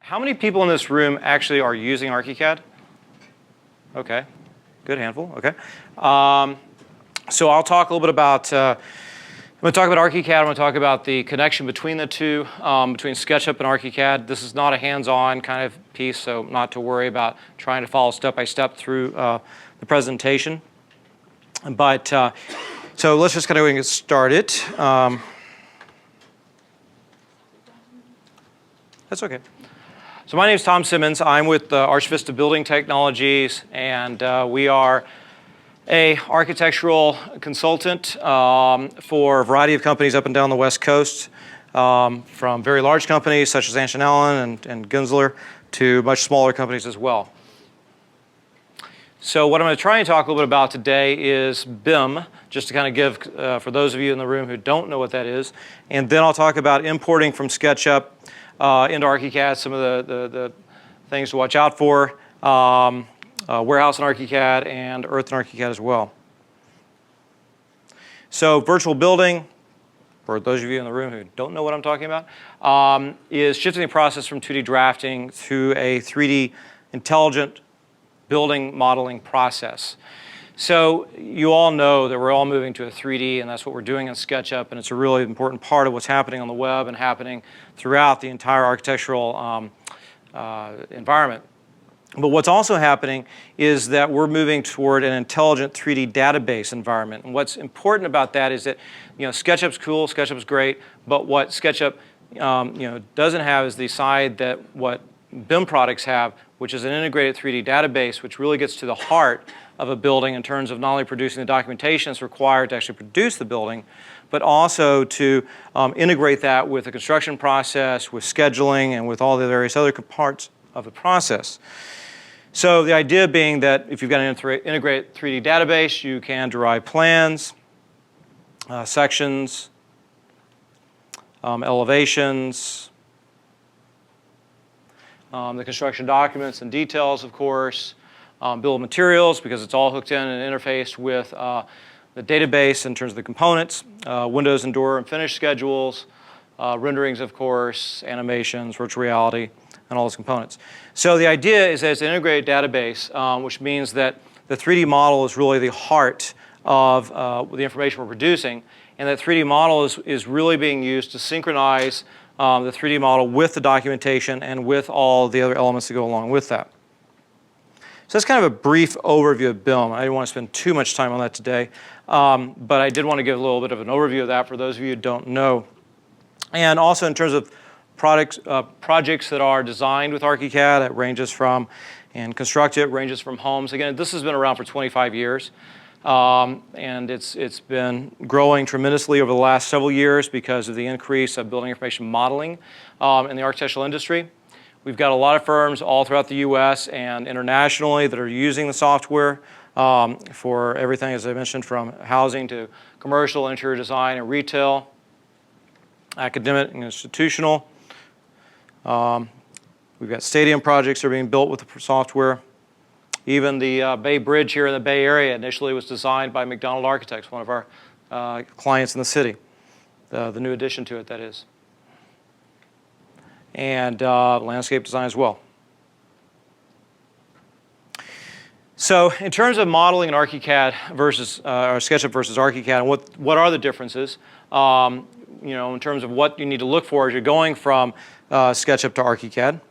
How many people in this room actually are using ArchiCAD? Okay, good handful, okay. So I'll talk a little bit about, I'm going to talk about ArchiCAD, I'm going to talk about the connection between the two, between SketchUp and ArchiCAD. This is not a hands-on kind of piece, so not to worry about trying to follow step-by-step through the presentation. But, so let's just kind of get started. That's okay. So my name is Tom Simmons. I'm with ArchVista Building Technologies, and we are a architectural consultant for a variety of companies up and down the West Coast, from very large companies such as Anshin Allen and Gensler to much smaller companies as well. So what I'm going to try and talk a little bit about today is BIM, just to kind of give, for those of you in the room who don't know what that is, and then I'll talk about importing from SketchUp into ArchiCAD, some of the things to watch out for, warehouse in ArchiCAD and earth in ArchiCAD as well. So virtual building, for those of you in the room who don't know what I'm talking about, is shifting the process from 2D drafting to a 3D intelligent building modeling process. So you all know that we're all moving to a 3D, and that's what we're doing in SketchUp, and it's a really important part of what's happening on the web and happening throughout the entire architectural environment. But what's also happening is that we're moving toward an intelligent 3D database environment. And what's important about that is that, SketchUp's cool, SketchUp's great, but what SketchUp doesn't have is the side that what BIM products have, which is an integrated 3D database, which really gets to the heart of a building in terms of not only producing the documentation that's required to actually produce the building, but also to integrate that with the construction process, with scheduling, and with all the various other parts of the process. So the idea being that if you've got an integrated 3D database, you can derive plans, sections, elevations, the construction documents and details, of course, bill of materials, because it's all hooked in and interfaced with the database in terms of the components, windows and door and finish schedules, renderings, of course, animations, virtual reality, and all those components. So the idea is that it's an integrated database, which means that the 3D model is really the heart of the information we're producing, and that 3D model is really being used to synchronize the 3D model with the documentation and with all the other elements that go along with that. So that's kind of a brief overview of BIM. I didn't want to spend too much time on that today, but I did want to give a little bit of an overview of that for those of you who don't know. And also in terms of projects that are designed with ArchiCAD, it ranges from, and constructed, it ranges from homes. Again, this has been around for 25 years. And it's been growing tremendously over the last several years because of the increase of building information modeling in the architectural industry. We've got a lot of firms all throughout the US and internationally that are using the software for everything, as I mentioned, from housing to commercial, interior design, and retail, academic and institutional. We've got stadium projects that are being built with the software. Even the Bay Bridge here in the Bay Area initially was designed by McDonald Architects, one of our clients in the city, the new addition to it, that is. And landscape design as well. So in terms of modeling in ArchiCAD versus, or SketchUp versus ArchiCAD, and what are the differences, in terms of what you need to look for as you're going from SketchUp to ArchiCAD.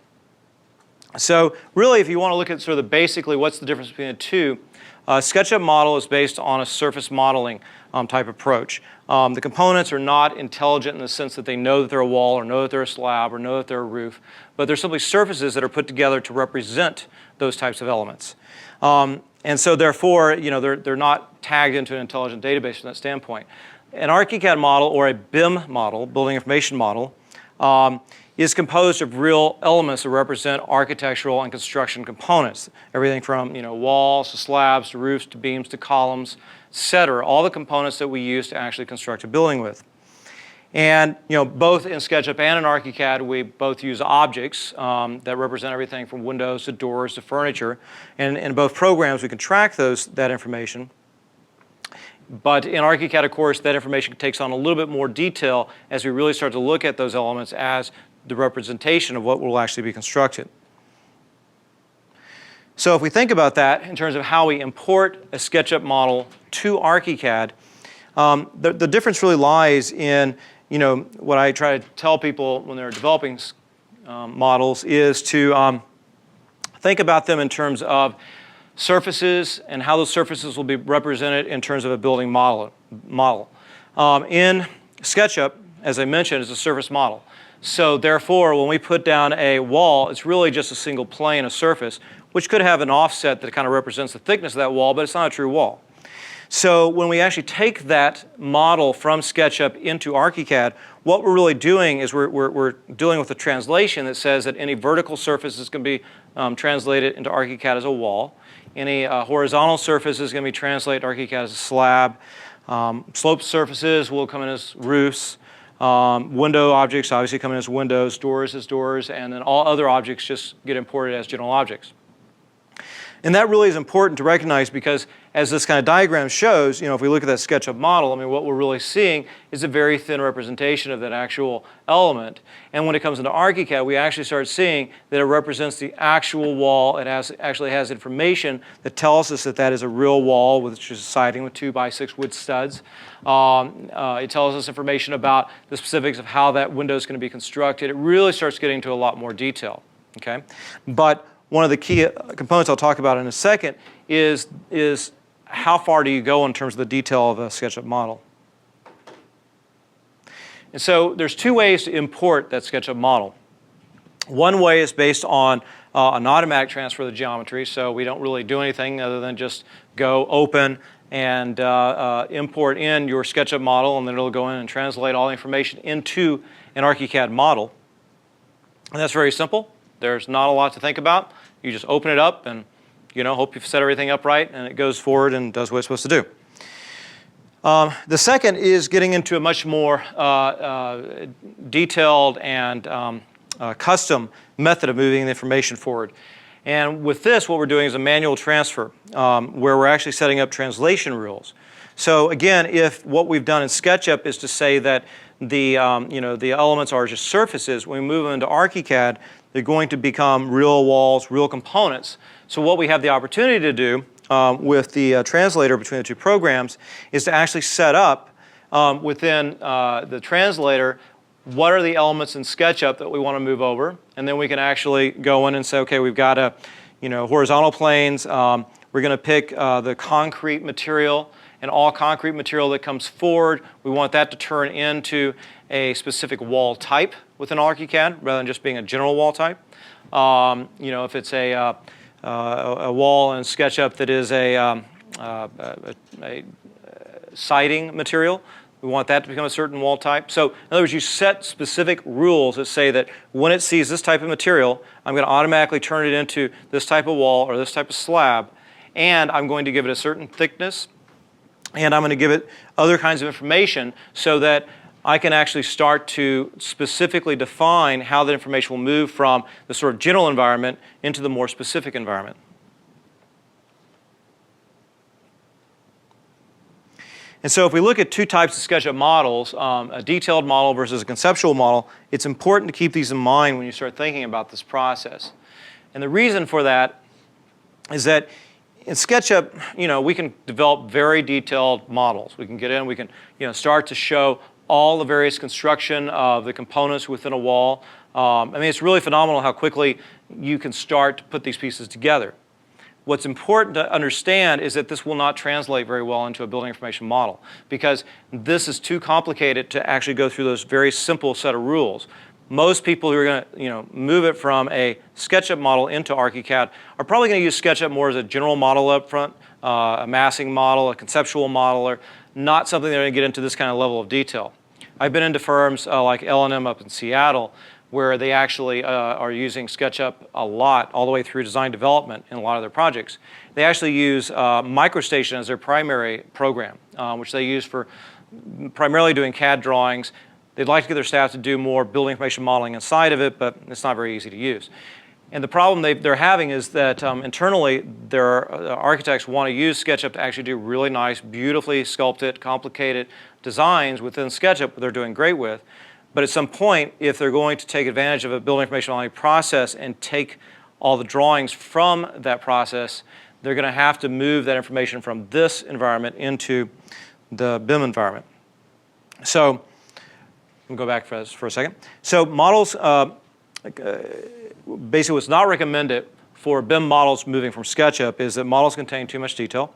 So really, if you want to look at sort of basically what's the difference between the two, SketchUp model is based on a surface modeling type approach. The components are not intelligent in the sense that they know that they're a wall or know that they're a slab or know that they're a roof, but they're simply surfaces that are put together to represent those types of elements. And so therefore, they're not tagged into an intelligent database from that standpoint. An ArchiCAD model or a BIM model, building information model, is composed of real elements that represent architectural and construction components. Everything from walls to slabs to roofs to beams to columns, etc. All the components that we use to actually construct a building with. And both in SketchUp and in ArchiCAD, we both use objects that represent everything from windows to doors to furniture. And in both programs, we can track that information. But in ArchiCAD, of course, that information takes on a little bit more detail as we really start to look at those elements as the representation of what will actually be constructed. So if we think about that in terms of how we import a SketchUp model to ArchiCAD, the difference really lies in, what I try to tell people when they're developing models is to think about them in terms of surfaces and how those surfaces will be represented in terms of a building model. In SketchUp, as I mentioned, is a surface model. So therefore, when we put down a wall, it's really just a single plane, a surface, which could have an offset that kind of represents the thickness of that wall, but it's not a true wall. So when we actually take that model from SketchUp into ArchiCAD, what we're really doing is we're dealing with a translation that says that any vertical surface is going to be translated into ArchiCAD as a wall. Any horizontal surface is going to be translated to ArchiCAD as a slab. Sloped surfaces will come in as roofs. Window objects obviously come in as windows, doors as doors, and then all other objects just get imported as general objects. And that really is important to recognize because as this kind of diagram shows, if we look at that SketchUp model, what we're really seeing is a very thin representation of that actual element. And when it comes into ArchiCAD, we actually start seeing that it represents the actual wall. It actually has information that tells us that that is a real wall, which is siding with 2x6 wood studs. It tells us information about the specifics of how that window is going to be constructed. It really starts getting into a lot more detail. Okay? But one of the key components I'll talk about in a second is how far do you go in terms of the detail of a SketchUp model. And so there's two ways to import that SketchUp model. One way is based on an automatic transfer of the geometry, so we don't really do anything other than just go open and import in your SketchUp model, and then it'll go in and translate all the information into an ArchiCAD model. And that's very simple. There's not a lot to think about. You just open it up and hope you've set everything up right and it goes forward and does what it's supposed to do. The second is getting into a much more detailed and custom method of moving the information forward. And with this, what we're doing is a manual transfer where we're actually setting up translation rules. So again, if what we've done in SketchUp is to say that the elements are just surfaces, when we move them into ArchiCAD, they're going to become real walls, real components. So what we have the opportunity to do with the translator between the two programs is to actually set up within the translator what are the elements in SketchUp that we want to move over, and then we can actually go in and say, okay, we've got horizontal planes. We're going to pick the concrete material, and all concrete material that comes forward, we want that to turn into a specific wall type within ArchiCAD rather than just being a general wall type. If it's a wall in SketchUp that is a siding material, we want that to become a certain wall type. So in other words, you set specific rules that say that when it sees this type of material, I'm going to automatically turn it into this type of wall or this type of slab, and I'm going to give it a certain thickness, and I'm going to give it other kinds of information so that I can actually start to specifically define how that information will move from the sort of general environment into the more specific environment. And so if we look at two types of SketchUp models, a detailed model versus a conceptual model, it's important to keep these in mind when you start thinking about this process. And the reason for that is that in SketchUp, we can develop very detailed models. We can get in, we can start to show all the various construction of the components within a wall. It's really phenomenal how quickly you can start to put these pieces together. What's important to understand is that this will not translate very well into a building information model because this is too complicated to actually go through those very simple set of rules. Most people who are going to move it from a SketchUp model into ArchiCAD are probably going to use SketchUp more as a general model up front, a massing model, a conceptual model, or not something they're going to get into this kind of level of detail. I've been into firms like L&M up in Seattle where they actually are using SketchUp a lot, all the way through design development in a lot of their projects. They actually use MicroStation as their primary program, which they use for primarily doing CAD drawings. They'd like to get their staff to do more building information modeling inside of it, but it's not very easy to use. And the problem they're having is that internally, their architects want to use SketchUp to actually do really nice, beautifully sculpted, complicated designs within SketchUp that they're doing great with. But at some point, if they're going to take advantage of a building information modeling process and take all the drawings from that process, they're going to have to move that information from this environment into the BIM environment. So let me go back for a second. So models, basically what's not recommended for BIM models moving from SketchUp is that models contain too much detail.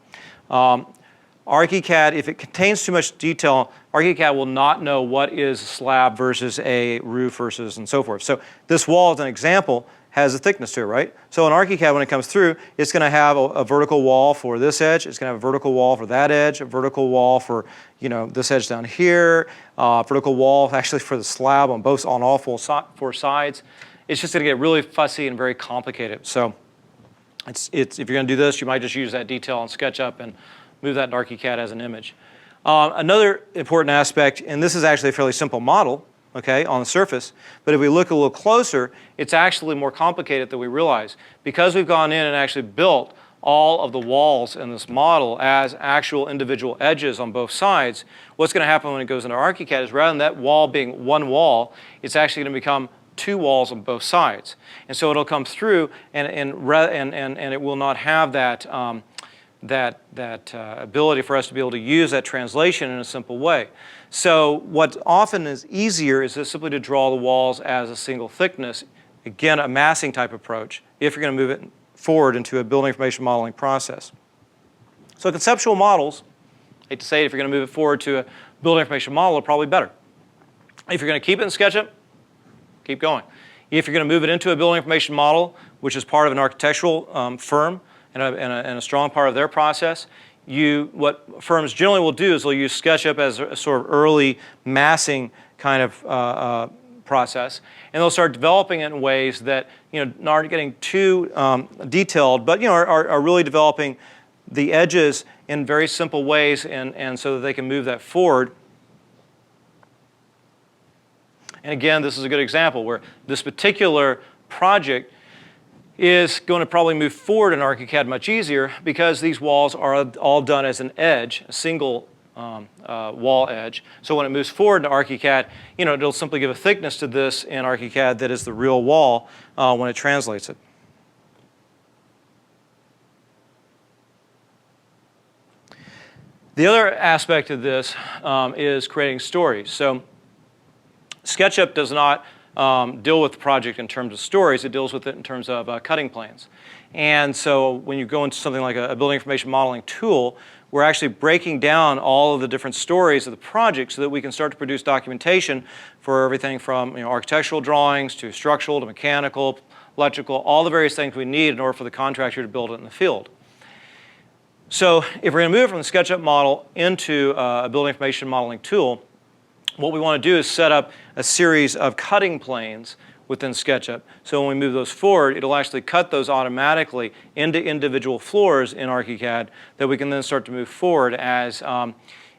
ArchiCAD, if it contains too much detail, ArchiCAD will not know what is a slab versus a roof versus and so forth. So this wall, as an example, has a thickness to it, right? So in ArchiCAD, when it comes through, it's going to have a vertical wall for this edge. It's going to have a vertical wall for that edge, a vertical wall for this edge down here, vertical wall actually for the slab on all four sides. It's just going to get really fussy and very complicated. So if you're going to do this, you might just use that detail on SketchUp and move that in ArchiCAD as an image. Another important aspect, and this is actually a fairly simple model, okay, on the surface, but if we look a little closer, it's actually more complicated than we realize. Because we've gone in and actually built all of the walls in this model as actual individual edges on both sides, what's going to happen when it goes into ArchiCAD is rather than that wall being one wall, it's actually going to become two walls on both sides. And so it'll come through and it will not have that ability for us to be able to use that translation in a simple way. So what often is easier is just simply to draw the walls as a single thickness, again, a massing type approach, if you're going to move it forward into a building information modeling process. So conceptual models, I hate to say it, if you're going to move it forward to a building information model, are probably better. If you're going to keep it in SketchUp, keep going. If you're going to move it into a building information model, which is part of an architectural firm, and a strong part of their process, what firms generally will do is they'll use SketchUp as a sort of early massing kind of process, and they'll start developing it in ways that aren't getting too detailed, but are really developing the edges in very simple ways, and so that they can move that forward. And again, this is a good example where this particular project is going to probably move forward in ArchiCAD much easier because these walls are all done as an edge, a single wall edge. So when it moves forward in ArchiCAD, it'll simply give a thickness to this in ArchiCAD that is the real wall when it translates it. The other aspect of this is creating stories. So SketchUp does not deal with the project in terms of stories. It deals with it in terms of cutting plans. And so when you go into something like a building information modeling tool, we're actually breaking down all of the different stories of the project so that we can start to produce documentation for everything from architectural drawings to structural to mechanical, electrical, all the various things we need in order for the contractor to build it in the field. So if we're going to move from the SketchUp model into a building information modeling tool, what we want to do is set up a series of cutting planes within SketchUp. So when we move those forward, it'll actually cut those automatically into individual floors in ArchiCAD that we can then start to move forward as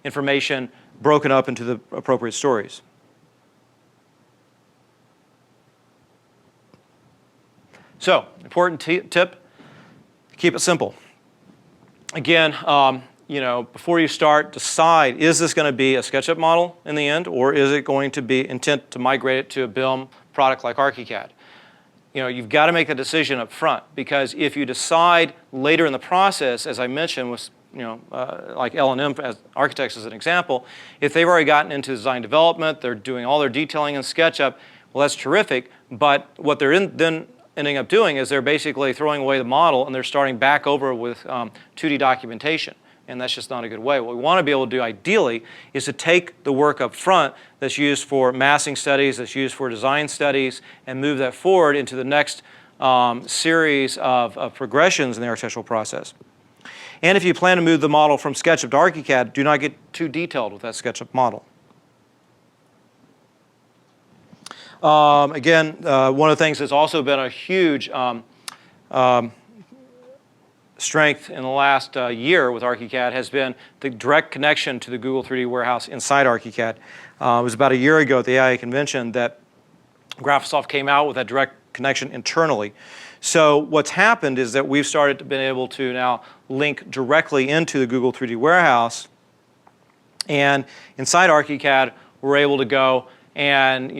information broken up into the appropriate stories. So, important tip, keep it simple. Again, before you start, decide, is this going to be a SketchUp model in the end, or is it going to be intent to migrate it to a BIM product like ArchiCAD? You've got to make the decision up front, because if you decide later in the process, as I mentioned with like L&M as architects as an example, if they've already gotten into design development, they're doing all their detailing in SketchUp, well, that's terrific, but what they're then ending up doing is they're basically throwing away the model and they're starting back over with 2D documentation. And that's just not a good way. What we want to be able to do ideally is to take the work up front that's used for massing studies, that's used for design studies, and move that forward into the next series of progressions in the architectural process. And if you plan to move the model from SketchUp to ArchiCAD, do not get too detailed with that SketchUp model. Again, one of the things that's also been a huge strength in the last year with ArchiCAD has been the direct connection to the Google 3D warehouse inside ArchiCAD. It was about a year ago at the AIA convention that Graphisoft came out with that direct connection internally. So what's happened is that we've started to be able to now link directly into the Google 3D warehouse, and inside ArchiCAD we're able to go and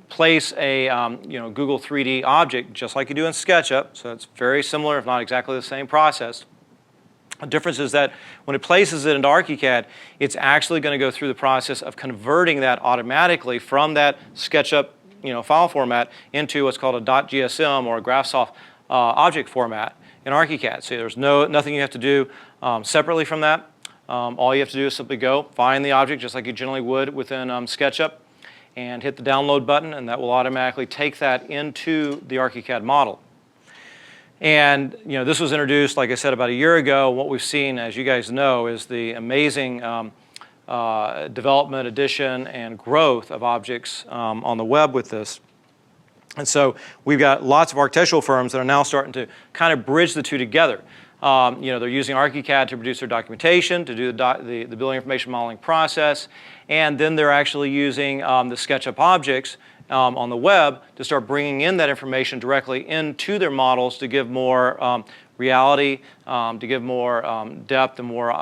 place a Google 3D object just like you do in SketchUp. So it's very similar, if not exactly the same process. The difference is that when it places it into ArchiCAD, it's actually going to go through the process of converting that automatically from that SketchUp file format into what's called a .gsm or a GraphSoft object format in ArchiCAD. So there's nothing you have to do separately from that. All you have to do is simply go find the object just like you generally would within SketchUp and hit the download button, and that will automatically take that into the ArchiCAD model. And this was introduced, like I said, about a year ago. What we've seen, as you guys know, is the amazing development, addition, and growth of objects on the web with this. And so we've got lots of architectural firms that are now starting to kind of bridge the two together. They're using ArchiCAD to produce their documentation, to do the building information modeling process, and then they're actually using the SketchUp objects on the web to start bringing in that information directly into their models to give more reality, to give more depth and more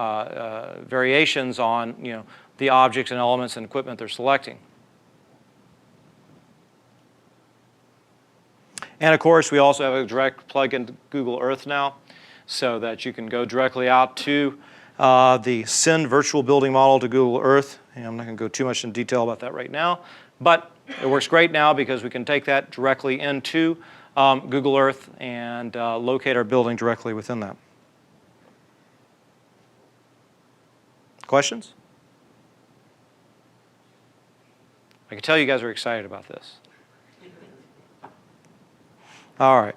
variations on the objects and elements and equipment they're selecting. And of course, we also have a direct plug into Google Earth now, so that you can go directly out to the send virtual building model to Google Earth. And I'm not going to go too much in detail about that right now, but it works great now because we can take that directly into Google Earth and locate our building directly within that. Questions? I can tell you guys are excited about this. All right.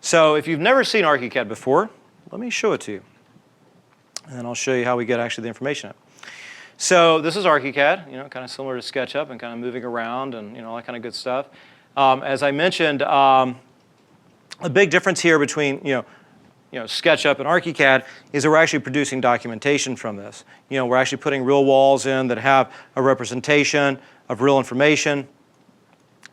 So if you've never seen ArchiCAD before, let me show it to you. And then I'll show you how we get actually the information up. So this is ArchiCAD, kind of similar to SketchUp and kind of moving around and all that kind of good stuff. As I mentioned, a big difference here between SketchUp and ArchiCAD is that we're actually producing documentation from this. We're actually putting real walls in that have a representation of real information.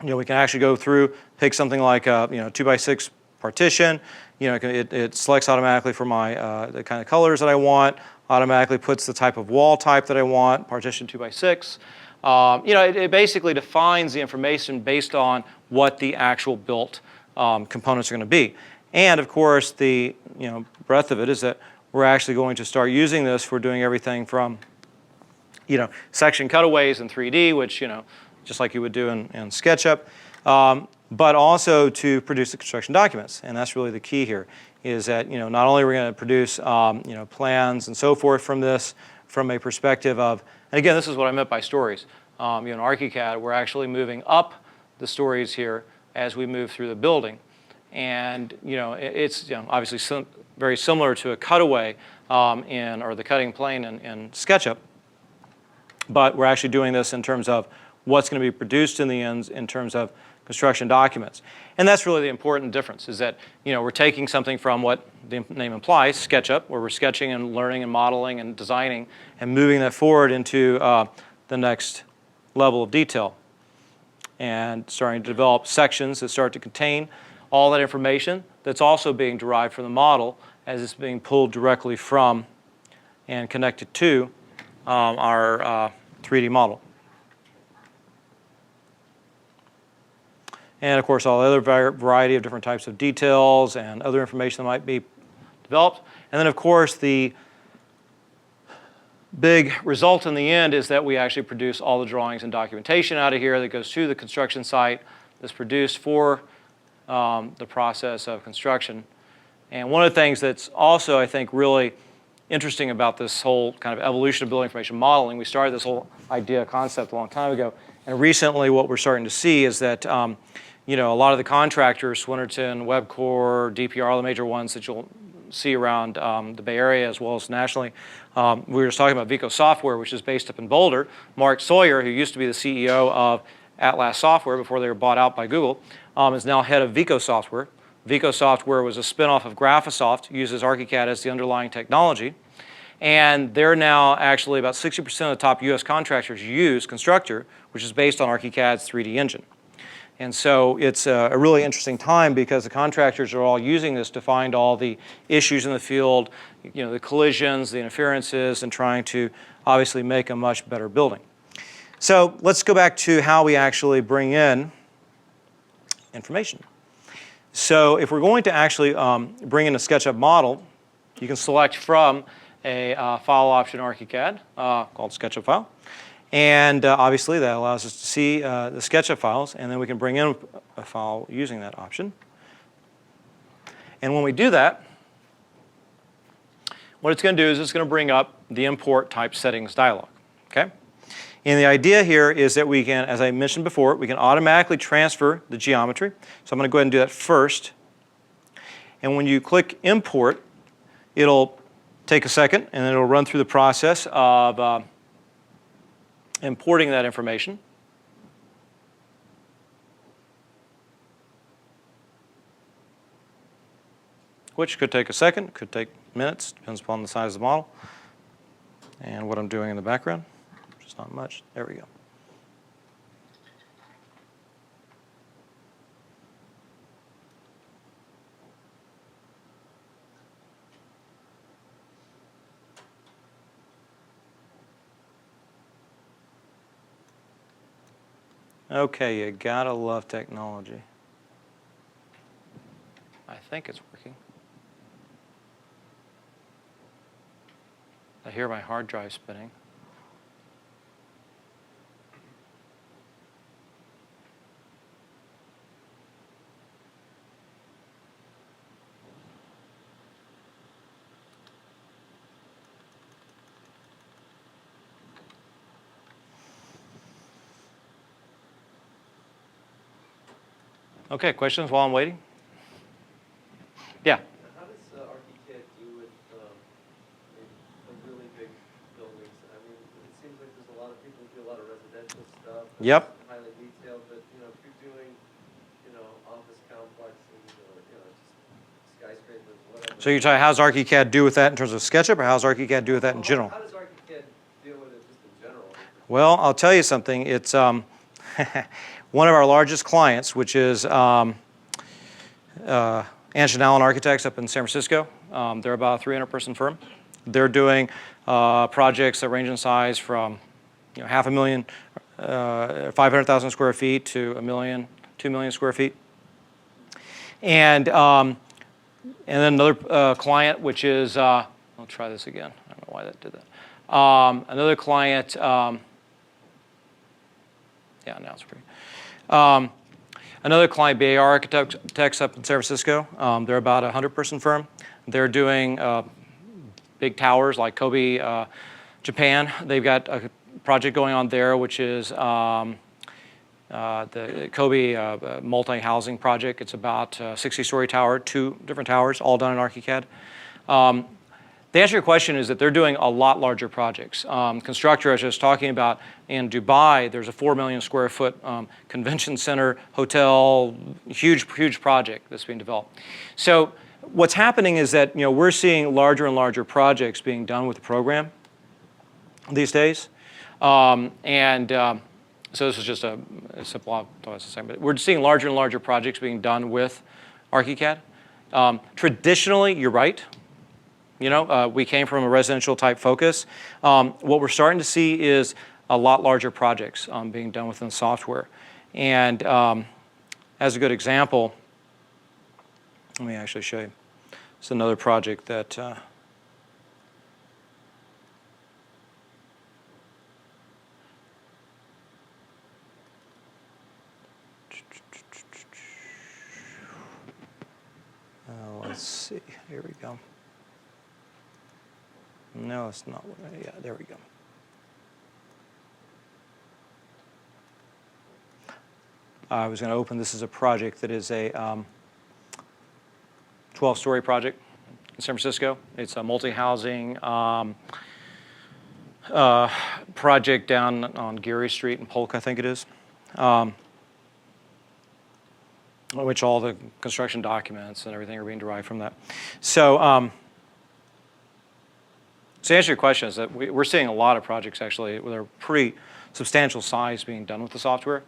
We can actually go through, pick something like a 2x6 partition. It selects automatically for my the kind of colors that I want. Automatically puts the type of wall type that I want. Partition 2x6. It basically defines the information based on what the actual built components are going to be. And of course, the breadth of it is that we're actually going to start using this for doing everything from section cutaways in 3D, which just like you would do in SketchUp, but also to produce the construction documents. And that's really the key here, is that not only are we going to produce plans and so forth from this, from a perspective of, and again, this is what I meant by stories. In ArchiCAD, we're actually moving up the stories here as we move through the building. And it's obviously very similar to a cutaway or the cutting plane in SketchUp, but we're actually doing this in terms of what's going to be produced in the ends in terms of construction documents. And that's really the important difference, is that we're taking something from what the name implies, SketchUp, where we're sketching and learning and modeling and designing and moving that forward into the next level of detail and starting to develop sections that start to contain all that information that's also being derived from the model as it's being pulled directly from and connected to our 3D model. And of course, all the other variety of different types of details and other information that might be developed. And then of course, the big result in the end is that we actually produce all the drawings and documentation out of here that goes to the construction site that's produced for the process of construction. And one of the things that's also, I think, really interesting about this whole kind of evolution of building information modeling, we started this whole idea, concept a long time ago. And recently what we're starting to see is that a lot of the contractors, Swinnerton, Webcor, DPR, all the major ones that you'll see around the Bay Area as well as nationally. We were just talking about Vico Software, which is based up in Boulder. Mark Sawyer, who used to be the CEO of Atlas Software before they were bought out by Google, is now head of Vico Software. Vico Software was a spinoff of Graphisoft, uses ArchiCAD as the underlying technology. And they're now actually about 60% of the top US contractors use Constructor, which is based on ArchiCAD's 3D engine. And so it's a really interesting time because the contractors are all using this to find all the issues in the field, the collisions, the interferences, and trying to obviously make a much better building. So let's go back to how we actually bring in information. So if we're going to actually bring in a SketchUp model, you can select from a file option in ArchiCAD called SketchUp file. And obviously that allows us to see the SketchUp files, and then we can bring in a file using that option. And when we do that, what it's going to do is it's going to bring up the import type settings dialog. Okay? And the idea here is that we can, as I mentioned before, we can automatically transfer the geometry. So I'm going to go ahead and do that first. And when you click import, it'll take a second, and then it'll run through the process of importing that information. Which could take a second, could take minutes, depends upon the size of the model and what I'm doing in the background, which is not much. There we go. Okay, you gotta love technology. I think it's working. I hear my hard drive spinning. Okay, questions while I'm waiting? Yeah. How does ArchiCAD do with the really big buildings? I mean, it seems like there's a lot of people who do a lot of residential stuff. Yep. Highly detailed, but if you're doing, office complexes or just skyscrapers, whatever. So you're talking, how's ArchiCAD do with that in terms of SketchUp, or how's ArchiCAD do with that in general? How does ArchiCAD deal with it just in general? Well, I'll tell you something. It's one of our largest clients, which is Allen Architects up in San Francisco. They're about a 300-person firm. They're doing projects that range in size from $500,000, 500,000 square feet to 1 million, 2 million square feet. And then another client, which is, I'll try this again. I don't know why that did that. Another client, yeah, now it's pretty. Another client, BA Architects up in San Francisco. They're about a 100-person firm. They're doing big towers like Kobe, Japan. They've got a project going on there, which is the Kobe multi-housing project. It's about a 60-story tower, 2 different towers, all done in ArchiCAD. The answer to your question is that they're doing a lot larger projects. Constructor, as I was talking about, in Dubai, there's a 4 million square foot convention center, hotel, huge project that's being developed. So what's happening is that we're seeing larger and larger projects being done with the program these days. So this is just a simple thought, but we're seeing larger and larger projects being done with ArchiCAD. Traditionally, you're right. We came from a residential type focus. What we're starting to see is a lot larger projects being done within software. And as a good example, let me actually show you. It's another project that let's see. Here we go. No, it's not. Yeah, there we go. I was going to open this as a project that is a 12-story project in San Francisco. It's a multi-housing project down on Geary Street in Polk, I think it is, which all the construction documents and everything are being derived from that. So, to answer your question is that we're seeing a lot of projects actually with a pretty substantial size being done with the software.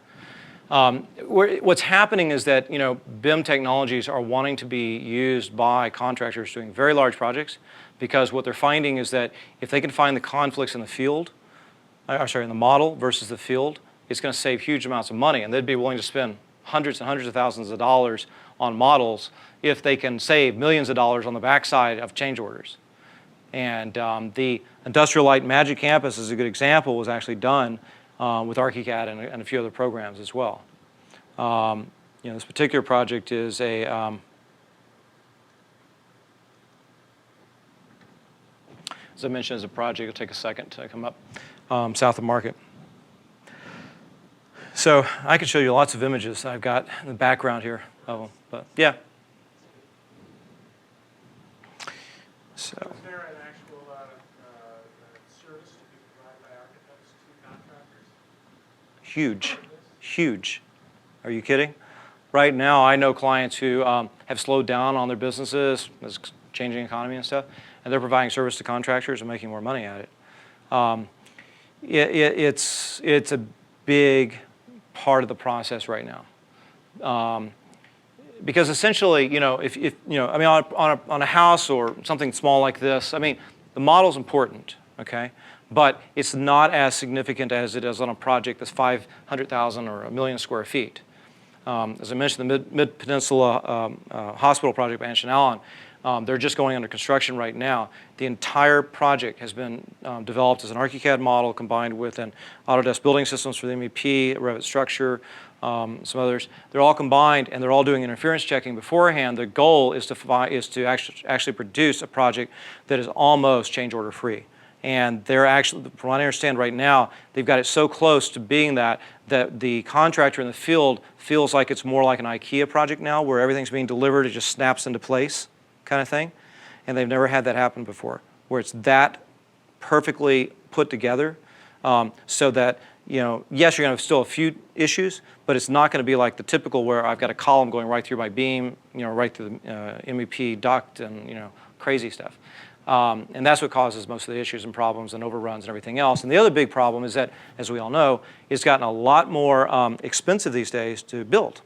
What's happening is that BIM technologies are wanting to be used by contractors doing very large projects, because what they're finding is that if they can find the conflicts in the field, in the model versus the field, it's going to save huge amounts of money, and they'd be willing to spend hundreds and hundreds of thousands of dollars on models if they can save millions of dollars on the backside of change orders. And the Industrial Light Magic Campus is a good example. Was actually done with ArchiCAD and a few other programs as well. This particular project is a as I mentioned, is a project. It'll take a second to come up south of Market. So I can show you lots of images I've got in the background here of them, but yeah. So. Is there an actual service to be provided by architects to contractors? Huge, huge. Are you kidding? Right now, I know clients who have slowed down on their businesses, this changing economy and stuff, and they're providing service to contractors and making more money at it. It's a big part of the process right now. Because essentially, on a house or something small like this, the model's important, okay? But it's not as significant as it is on a project that's 500,000 or 1 million square feet. As I mentioned, the Mid-Peninsula Hospital project by Allen, they're just going under construction right now. The entire project has been developed as an ArchiCAD model combined with an Autodesk Building Systems for the MEP, Revit Structure, some others. They're all combined, and they're all doing interference checking beforehand. The goal is to actually produce a project that is almost change order free. And they're actually, from what I understand right now, they've got it so close to being that the contractor in the field feels like it's more like an IKEA project now, where everything's being delivered, it just snaps into place kind of thing. And they've never had that happen before, where it's that perfectly put together so that, yes, you're going to have still a few issues, but it's not going to be like the typical where I've got a column going right through my beam, right through the MEP duct and, crazy stuff. And that's what causes most of the issues and problems and overruns and everything else. And the other big problem is that, as we all know, it's gotten a lot more expensive these days to build.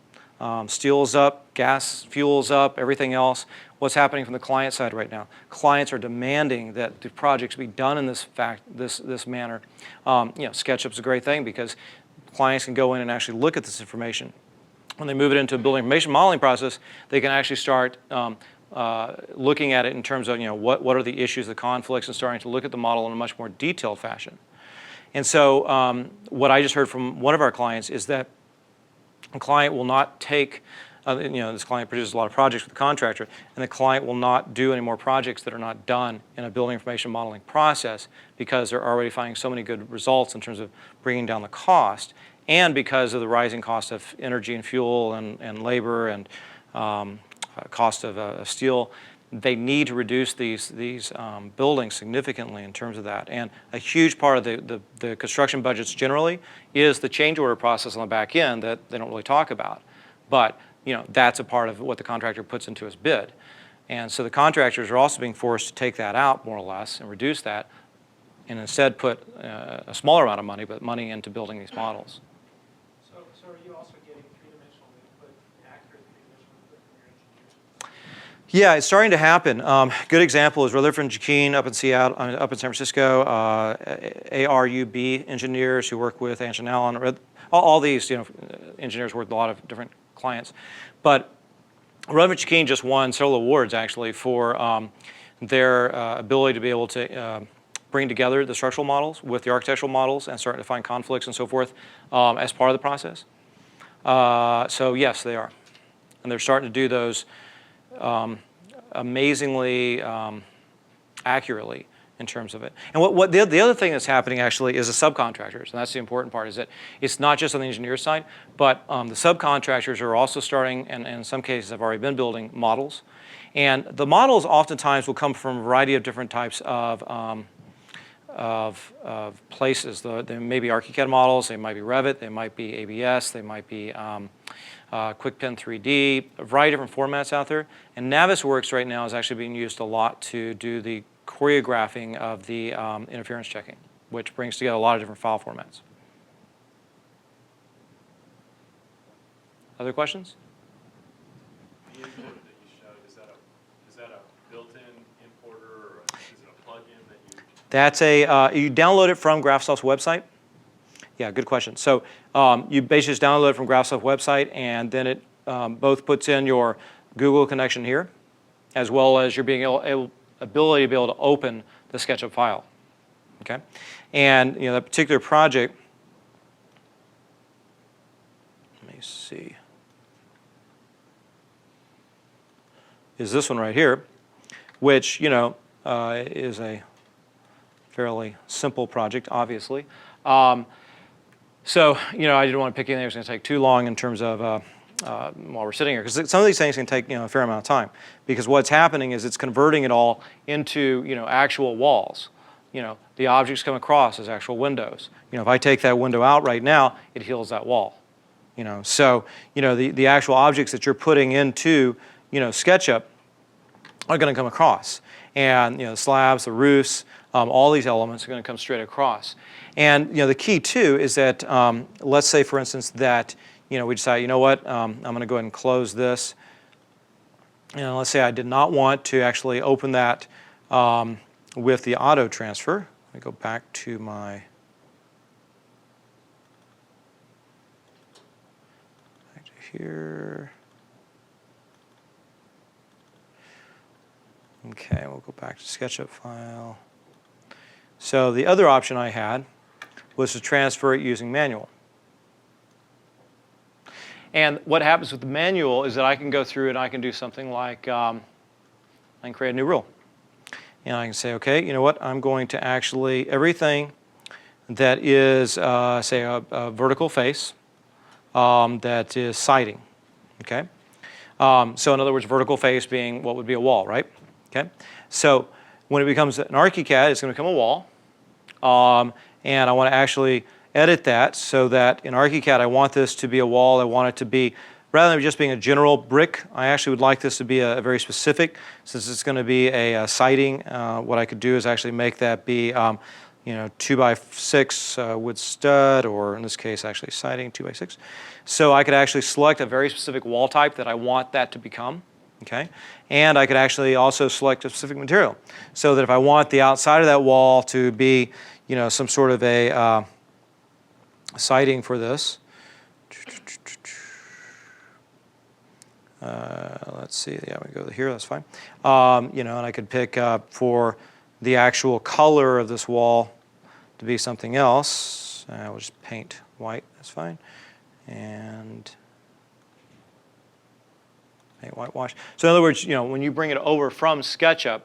Steel is up, gas, fuel's up, everything else. What's happening from the client side right now? Clients are demanding that the projects be done in this manner. SketchUp's a great thing because clients can go in and actually look at this information. When they move it into a building information modeling process, they can actually start looking at it in terms of what are the issues, the conflicts, and starting to look at the model in a much more detailed fashion. And so what I just heard from one of our clients is that a client will not take, this client produces a lot of projects with the contractor, and the client will not do any more projects that are not done in a building information modeling process because they're already finding so many good results in terms of bringing down the cost, and because of the rising cost of energy and fuel and labor and cost of steel. They need to reduce these buildings significantly in terms of that. And a huge part of the construction budgets generally is the change order process on the back end that they don't really talk about. But that's a part of what the contractor puts into his bid. And so the contractors are also being forced to take that out more or less and reduce that and instead put a smaller amount of money, but money into building these models. So are you also getting three-dimensional input, accurate three-dimensional input from your engineers? Yeah, it's starting to happen. Good example is Rutherford and Jacquin up in Seattle, up in San Francisco. ARUB engineers who work with Allen. All these engineers work with a lot of different clients. But Rutherford and Jacquin just won several awards actually for their ability to be able to bring together the structural models with the architectural models and start to find conflicts and so forth as part of the process. So yes, they are, and they're starting to do those amazingly accurately in terms of it. And what the other thing that's happening actually is the subcontractors, and that's the important part, is that it's not just on the engineer side, but the subcontractors are also starting, and in some cases have already been building models. And the models oftentimes will come from a variety of different types of places. They may be ArchiCAD models, they might be Revit, they might be ABS, they might be QuickPen 3D, a variety of different formats out there. And Navisworks right now is actually being used a lot to do the choreographing of the interference checking, which brings together a lot of different file formats. Other questions? The importer that you showed, is that a built-in importer, or is it a plug-in that you? That's you download it from Graphisoft's website. Yeah, good question. So you basically just download it from Graphisoft's website, and then it both puts in your Google connection here, as well as your ability to be able to open the SketchUp file. Okay, and that particular project. Let me see. Is this one right here, which is a fairly simple project, obviously. So I didn't want to pick anything that was going to take too long in terms of while we're sitting here, because some of these things can take a fair amount of time, because what's happening is it's converting it all into actual walls. The objects come across as actual windows. If I take that window out right now, it heals that wall. So the actual objects that you're putting into SketchUp are going to come across, and the slabs, the roofs, all these elements are going to come straight across. And the key too is that let's say, for instance, that we decide, I'm going to go ahead and close this. Let's say I did not want to actually open that with the auto transfer. Let me go back to my here. Okay, we'll go back to SketchUp file. So the other option I had was to transfer it using manual. And what happens with the manual is that I can go through and I can do something like I can create a new rule. And I can say, okay, you know what? I'm going to actually, everything that is, say, a vertical face that is siding. Okay? So in other words, vertical face being what would be a wall, right? Okay? So when it becomes an ArchiCAD, it's going to become a wall. And I want to actually edit that so that in ArchiCAD I want this to be a wall. I want it to be, rather than just being a general brick, I actually would like this to be a very specific, since it's going to be a siding. What I could do is actually make that be 2x6 wood stud, or in this case actually siding 2x6. So I could actually select a very specific wall type that I want that to become. Okay, and I could actually also select a specific material, so that if I want the outside of that wall to be, some sort of a siding for this. Let's see. Yeah, we go here. That's fine. And I could pick up for the actual color of this wall to be something else. We'll just paint white. That's fine. And whitewash. So in other words, when you bring it over from SketchUp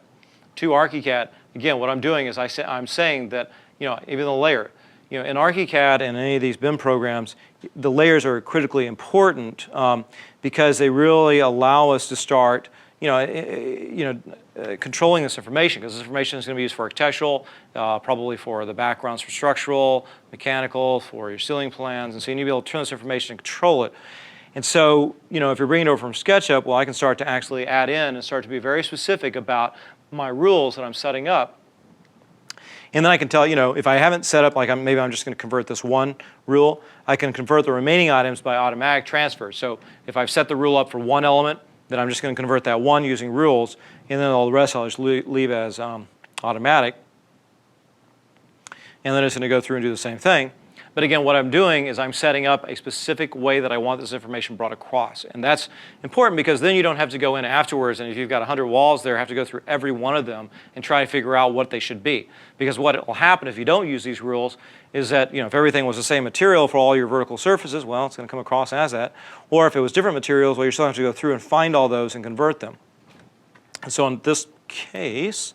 to ArchiCAD, again, what I'm doing is I'm saying that, even the layer, in ArchiCAD and any of these BIM programs, the layers are critically important because they really allow us to start, controlling this information, because this information is going to be used for architectural, probably for the backgrounds for structural, mechanical, for your ceiling plans, and so you need to be able to turn this information and control it. And so, if you're bringing it over from SketchUp, well, I can start to actually add in and start to be very specific about my rules that I'm setting up. And then I can tell, if I haven't set up, maybe I'm just going to convert this one rule, I can convert the remaining items by automatic transfer. So if I've set the rule up for one element, then I'm just going to convert that one using rules, and then all the rest I'll just leave as automatic. And then it's going to go through and do the same thing. But again, what I'm doing is I'm setting up a specific way that I want this information brought across. And that's important because then you don't have to go in afterwards, and if you've got 100 walls there, have to go through every one of them and try to figure out what they should be. Because what will happen if you don't use these rules is that, if everything was the same material for all your vertical surfaces, well, it's going to come across as that. Or if it was different materials, well, you're still going to have to go through and find all those and convert them. And so in this case,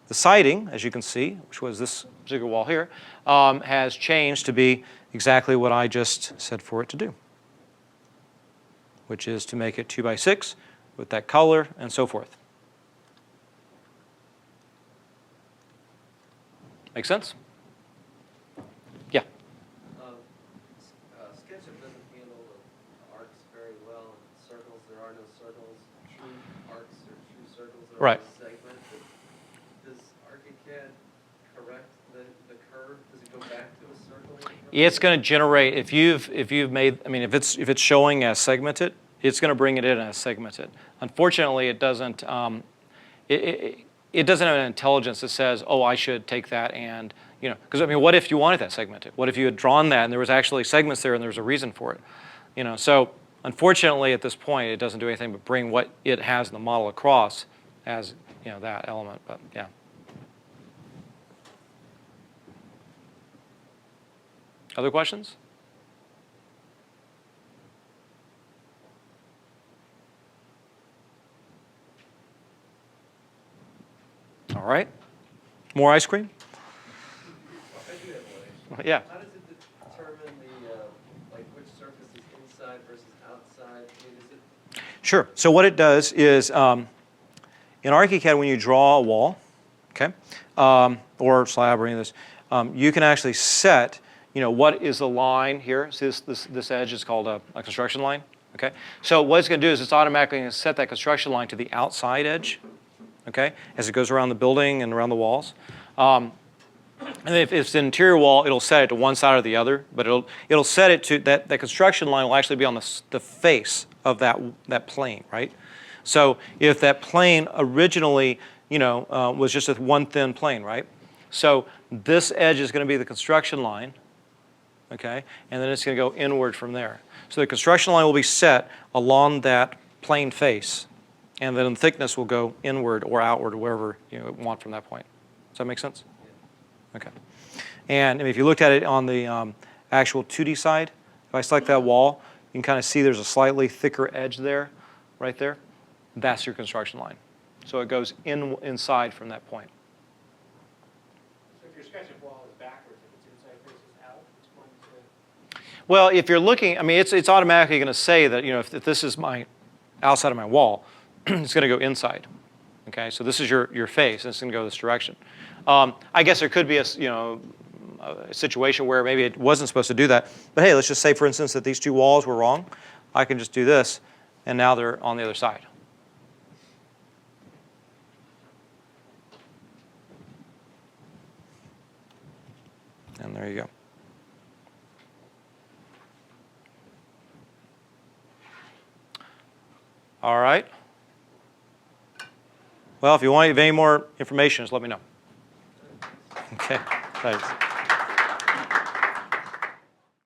the siding, as you can see, which was this particular wall here, has changed to be exactly what I just said for it to do, which is to make it 2x6 with that color and so forth. Make sense? Yeah. SketchUp doesn't handle the arcs very well. Circles, there are no circles. True arcs or true circles are Right. segmented. Does ArchiCAD correct the curve? Does it go back to a circle? It's going to generate, if you've made, I mean, if it's showing as segmented, it's going to bring it in as segmented. Unfortunately, it doesn't it doesn't have an intelligence that says, oh, I should take that and, you know, because I mean, what if you wanted that segmented? What if you had drawn that and there was actually segments there and there was a reason for it? You know, so unfortunately at this point, it doesn't do anything but bring what it has in the model across as, you know, that element, but yeah. Other questions? All right. More ice cream? I do have one. Yeah. How does it determine the, like, which surface is inside versus outside? I mean, is it? Sure. So what it does is, in ArchiCAD, when you draw a wall, okay, or slab or any of this, you can actually set, you know, what is the line here. See this edge is called a construction line, okay? So what it's going to do is it's automatically going to set that construction line to the outside edge, okay, as it goes around the building and around the walls. And if it's an interior wall, it'll set it to one side or the other, but it'll set it to that construction line will actually be on the face of that plane, right? So if that plane originally, you know, was just a one thin plane, right? So this edge is going to be the construction line, okay, and then it's going to go inward from there. So the construction line will be set along that plane face, and then the thickness will go inward or outward, or wherever you want from that point. Does that make sense? Okay. And if you looked at it on the actual 2D side, if I select that wall, you can kind of see there's a slightly thicker edge there, right there. That's your construction line. So it goes inside from that point. So if your SketchUp wall is backwards, if it's inside faces out, it's going to... Well, if you're looking, I mean, it's automatically going to say that, you know, if this is my outside of my wall, it's going to go inside. Okay, so this is your face, and it's going to go this direction. I guess there could be a situation where maybe it wasn't supposed to do that. But hey, let's just say, for instance, that these two walls were wrong. I can just do this, and now they're on the other side. And there you go. All right. Well, if you want any more information, just let me know. Okay, thanks.